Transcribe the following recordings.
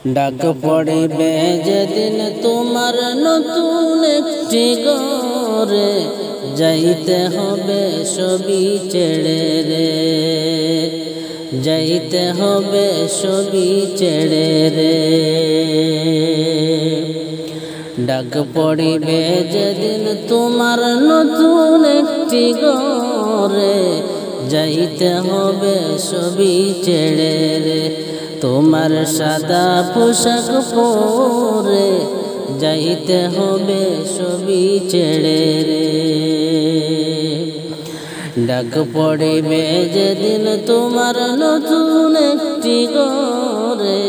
ডাক পড়িবে যেদিন তোমার নতুন একটি ঘরে, যাইতে হবে সবই ছেড়ে রে, যাইতে হবে সবই ছেড়ে রে। ডাক পড়িবে যেদিন তোমার নতুন একটি ঘরে, যাইতে হবে সবই ছেড়ে রে। তোমার সাদা পোশাক পরে, যাইতে হবে সবই ছেড়ে রে। ডাক পড়িবে যেদিন তোমার নতুন একটি ঘরে,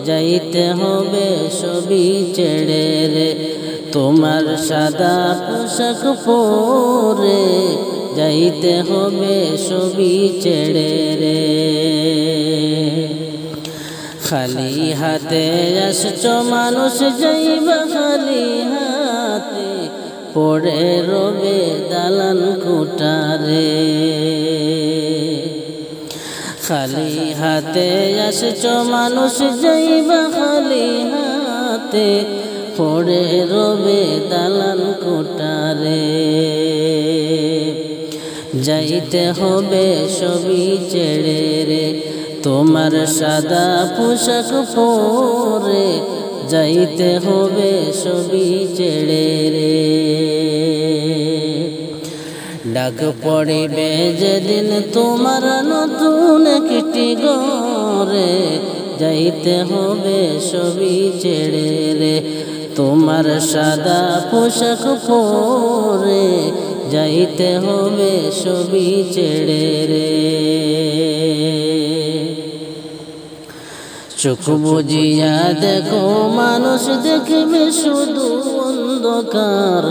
যাইতে হবে সবই ছেড়ে রে। তোমার সাদা পোশাক পরে, যাইতে হবে সবই ছেড়ে রে। খালি হাতে আসছ মানুষ, যাইবা খালি হাতে, পড়ে রবে দালান কোঠারে। খালি হাতে আসছ মানুষ, যাইবা খালি হাতে, পড়ে রবে দালান কোঠারে। যাইতে হবে সবই ছেড়ে রে। তোমার সাদা পোশাক পরে, যাইতে হবে সবই ছেড়ে রে। ডাক পড়িবে যেদিন তোমার নতুন একটি ঘরে, যাইতে হবে সবই ছেড়ে রে। তোমার সাদা পোশাক পরে, যাইতে হবে সবই ছেড়ে রে। চোখ বুজিয়া দেখো মানুষ দেখবে শুধু অন্ধকার,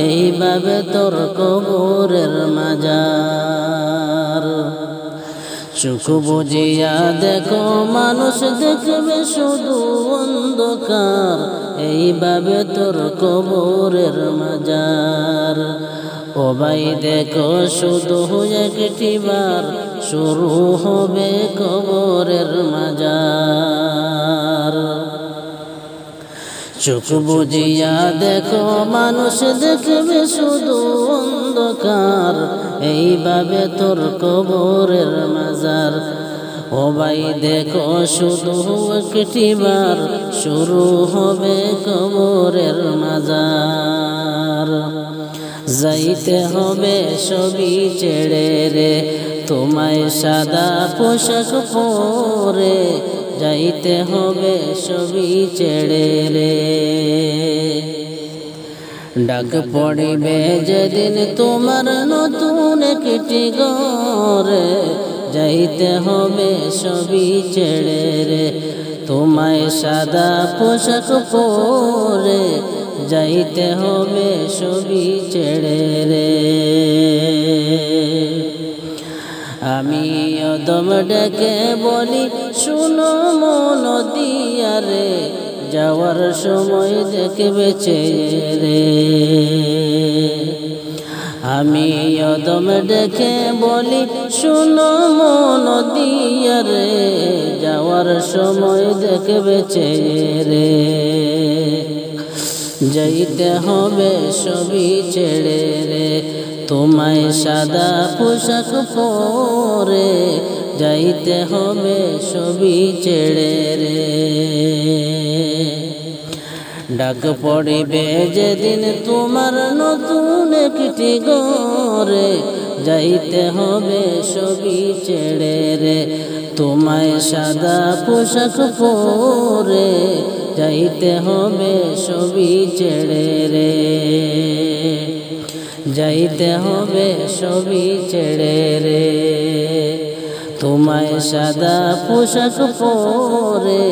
এইভাবে তোর কবরের মাজার। চোখ বুজিয়া দেখো মানুষ দেখবে শুধু অন্ধকার, এইভাবে তোর কবরের মাজার। ও ভাই দেখো শুধু একটি বার, শুরু হবে কবরের মাজার। চোখ বুজিয়া দেখো মানুষ দেখবে শুধু অন্ধকার, এইভাবে তোর কবরের মাজার। ও ভাই দেখো শুধু একটি বার, শুরু হবে কবরের মাজার। যাইতে হবে সবই ছেড়ে রে। তোমায় সাদা পোশাক পরে, যাইতে হবে সবই ছেড়ে রে। ডাক পড়িবে যেদিন তোমার নতুন একটি ঘরে, যাইতে হবে সবই ছেড়ে রে। তোমায় সাদা পোশাক পরে, যাইতে হবে সবই ছেড়ে রে। আমি অদম ডেকে বলি শুনো মন দিয়া রে, যাওয়ার সময় দেখবে চেয়ে রে। আমি অদম ডেকে বলি শুনো মন দিয়া রে, যাওয়ার সময় দেখবে চেয়ে রে। যাইতে হবে সবই ছেড়ে রে। তোমায় সাদা পোশাক পরে, যাইতে হবে সবই ছেড়ে রে। ডাক পড়িবে যেদিন তোমার নতুন একটি ঘরে, যাইতে হবে সবই ছেড়ে রে। তোমায় সাদা পোশাক পরে, যাইতে হবে সবই ছেড়ে রে। যাইতে হবে সবই ছেড়ে রে। তোমায় সাদা পোশাক পরে,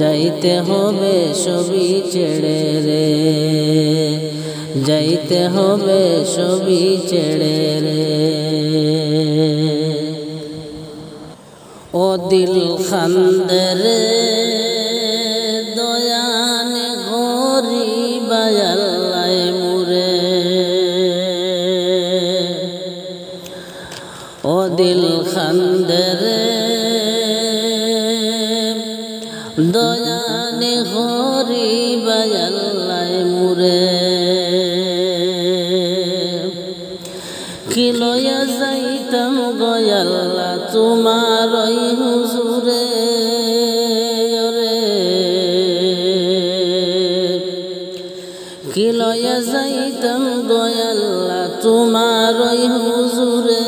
যাইতে হবে সবই ছেড়ে রে। যাইতে হবে সবই ছেড়ে রে। ও দিল খান্দরে দয়ান ঘরি বায়াল্লাই মুরে, ও দিল খান্দরে দয়ানে হরিবা আল্লাহ মুরে কি লয়া যাইতাম গো আল্লাহ তোমার ওই হুজুরে কি লয়া যাইতাম গো আল্লাহ তোমার ওই হুজুরে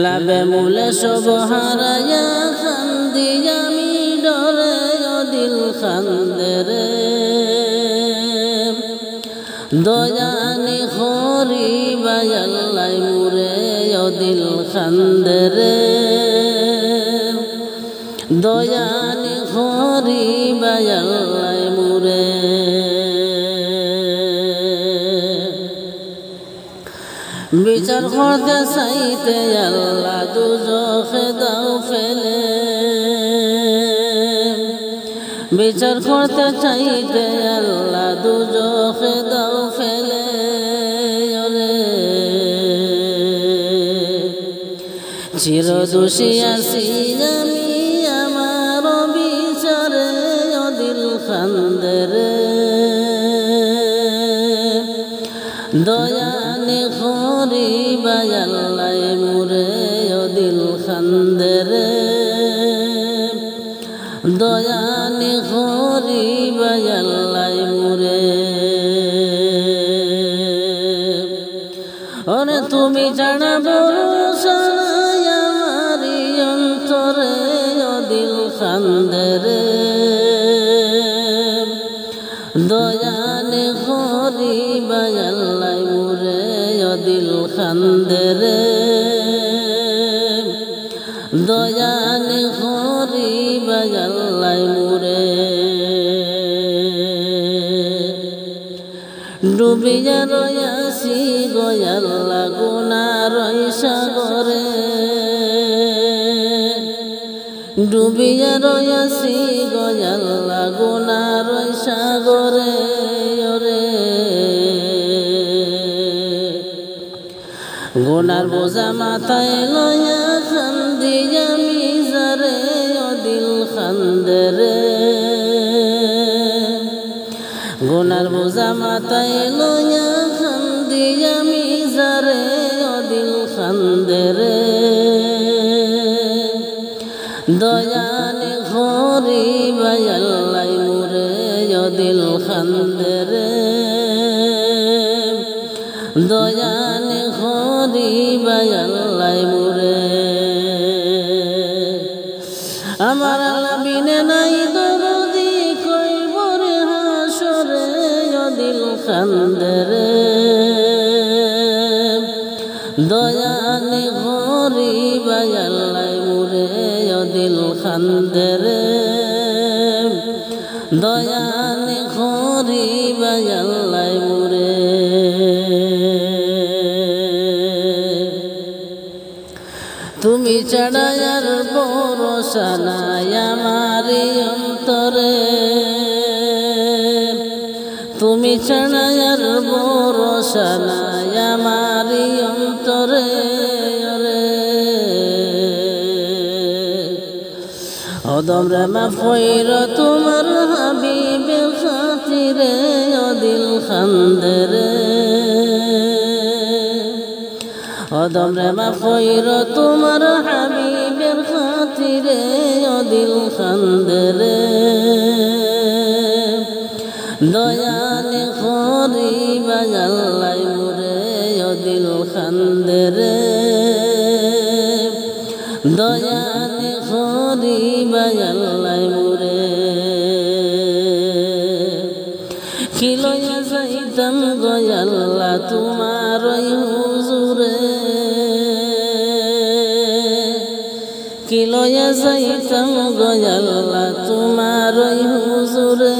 লাভে মূলে সব হারায়া খান্দি আমি ডরে ও দিল খান্দে রে দয়ানে হরিবা আল্লাহ মুরে ও দিল খান্দে রে দয়ানে হরিবা আল্লাহ মুরে বিচার করতে চাইতে আল্লাহ দুজখে দাও ফেলে বিচার করতে চাইতে আল্লাহ দুজখে দাও ফেলে চির দোষী আছি আমি আমার বিচারে ও দিল খান্দে রে দয়ানে হরিবা আল্লাহ মুরে ও দিল খান্দে রে দয়ানে হরিবা আল্লাহ মুরে ওরে তুমি জানা ভরসা আমারি অন্তরে ও দিল খান্দে রে দয়ানে হরিবা আল্লাহ মুরে ও দিল খান্দে রে দয়ানে হরিবা আল্লাহ মুরে ডুবিয়া রয়াসি গো আল্লাহ গুনার সাগরে ডুবিয়া রয়াসি গো আল্লাহ গুনার সাগরে ওরে গুনার বোঝা মাথায় লয়া খান্দি আমি যারে ও দিল খান্দে রে গুনার বোঝা মাথায় লয়া খান্দি আমি যারে ও দিল খান্দে রে দয়ানে হরিবা আল্লাহ মুরে ও দিল খান্দে রে দয়ানে হরিবা আল্লাহ মুরে আমার আল্লাহ বিনে নাই দরদি কইব রে হাসরে ও দিল খান্দে রে দয়ানে হরিবা আল্লাহ মুরে ও দিল খান্দে রে দয়ানে হরিবা আল্লাহ মুরে তুমি ছাড়া আর ভরসা নাই আমার অন্তরে তুমি ছাড়া আর ভরসা নাই আমার অন্তরে অদম রে মাফ কইর তোমার হাবিবের খাতিরে ও দিল খান্দে রে অদম রে মাফ কইর তোমার হাবিবের খাতিরে ও দিল খান্দে রে দয়ানে হরিবা আল্লাহ মুরে ও দিল খান্দে রে দয়ানে হরিবা আল্লাহ মুরে কি লয়া যাইতাম গো আল্লাহ তোমার ওই হুজুরে কি লয়া যাইতাম গো আল্লাহ তোমার ওই হুজুরে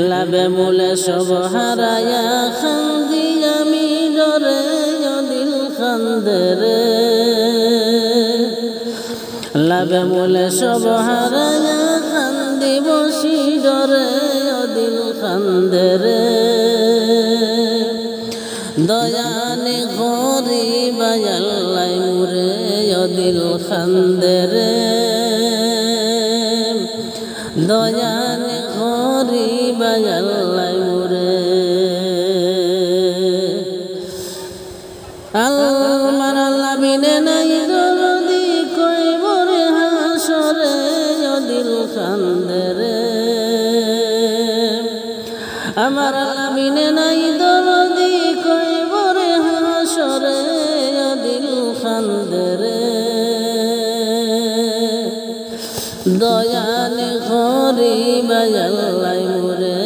লাভে মূলে সব হারায়া খান্দি আমি ডরে ও দিল খান্দে রে লাভে মূলে সব হারায়া খান্দি বসি ডরে ও দিল খান্দে রে দয়ানে ঘরে খরি বায়াল্লাই মুরে দিল খান্দের দয়ানে খরি বায়াল্লাই মুরে আল মারাল্লা বিনে নাই দরদি কইবরে হাসরে দিল খান্দের আমার আল্লাহ বিনে নাই দরদি কইবরে হাসরে দিল খান্দের দয়ানে খরি বায়াল্লাই মুরে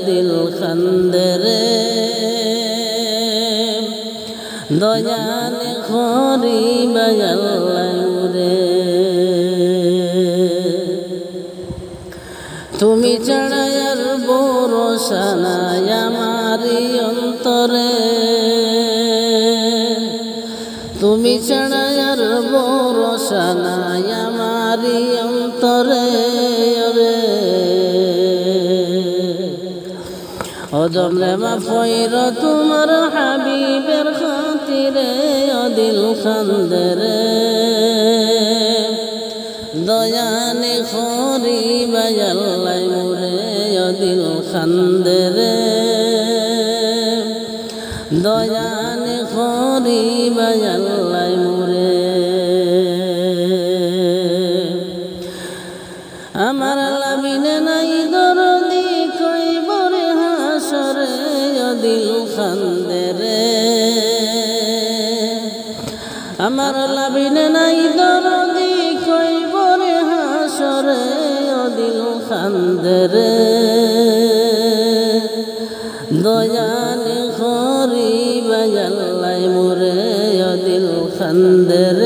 দিল খান্দের দয়ানে খরি বায়াল্লাই মুরে তুমি ছাড়া আর ভরসা নাই আমারি অন্তরে তুমি ছাড়া আর ভরসা নাই আমারি অন্তরে রে অদমরে মাফইর তোমার হাবিবের খাতিরে দিল খান্দের দয়ানে খরি বায়াল্লাই মুরে দিল খান্দের দয়ানে খরি বায়াল্লাই মুরে আমার লাবিনে নাই দরদি কইবরে হাসরে দিল খান্দের আমার লাবিনে নাই দরদি কইবরে হাসরে দিল খান্দের দয়ানে খরি বায়াল্লাই মুরে দিল খান্দের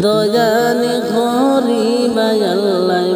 দয়ানে খরি বায়াল্লাই